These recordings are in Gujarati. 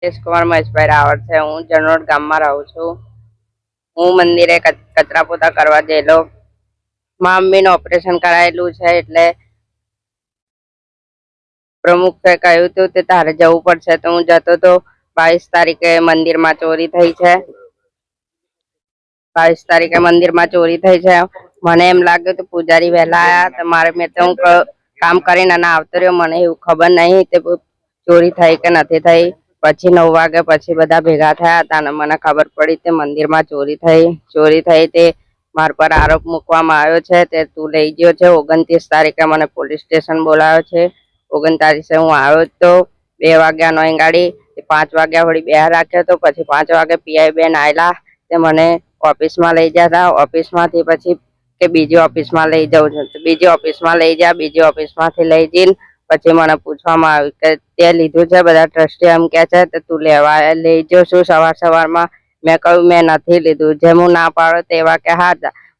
કુમાર મહેશભાઈ રાવળ છે। હું જનોડ ગામમાં રહું છું। હું મંદિરે કચરા પોતા કરવા ગયેલો। મા મમ્મીનું ઓપરેશન કરાયેલું છે એટલે પ્રમુખે કહ્યું હતું કે તારે જવું પડશે તો હું જતો તો 22 તારીખે મંદિરમાં ચોરી થઈ છે। 22 તારીખે મંદિરમાં ચોરી થઈ છે। મને એમ લાગ્યું કે પૂજારી વહેલા આવ્યા તો મારે મેં તો હું કામ કરીને ના આવતો રહ્યો। મને એવું ખબર નહીં કે ચોરી થઈ કે નથી થઈ। પછી 9 વાગે પછી બધા ભેગા થયા હતા અને મને ખબર પડી કે મંદિરમાં ચોરી થઈ તે માર પર આરોપ મૂકવામાં આવ્યો છે તે તું લઈ ગયો છે। 29 તારીખે મને પોલીસ સ્ટેશન બોલાવ્યો છે। 29 તારીખે હું આવ્યો તો 2 વાગ્યાનો ગાડી 5 વાગ્યા વળી બેહ રાખ્યો તો પછી 5 વાગે પીઆઈ બેન આવેલા તે મને ઓફિસમાં લઈ ગયા। ઓફિસમાંથી પછી કે બીજી ઓફિસમાં લઈ જાઉં છું। બીજી ઓફિસમાં લઈ ગયા। બીજી ઓફિસમાંથી લઈ જઈને પછી મને પૂછવામાં આવ્યું કે તે લીધું છે? બધા ટ્રસ્ટી એમ કે છે કે તું લેવા લઈ જો છું સવારમાં। મેં કહ્યું મેં નથી લીધું। જેમ હું ના પાડો તેવા કે હા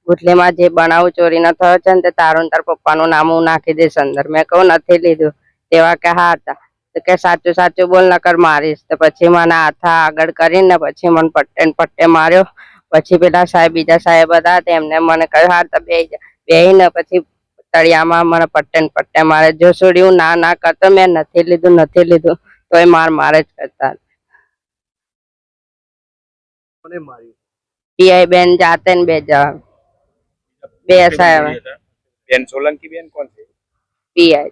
ગુટલીમાં જે બનાવ ચોરીનો થયો છે ને તે તારું તાર પપ્પાનું નામ હું નાખી દઈશ અંદર। મેં કહું નથી લીધું તેવા કે હા હતા તો કે સાચું સાચું બોલ નકર મારીશ। તો પછી મને હાથ આગળ કરીને પછી મને પટ્ટે માર્યો। પછી પેલા સાહેબ બીજા સાહેબ હતા તેમને મને કહ્યું હા તો બેહીને પછી તળિયામાં મને પટ્ટે મારે। જો સુધી હું ના કરતો મેં નથી લીધું તો એ મારે જ કરતા। પીઆઈ બેન જાતે ને બે સાહેબ બેન સોલંકી બેન કોણ છે? પીઆઈ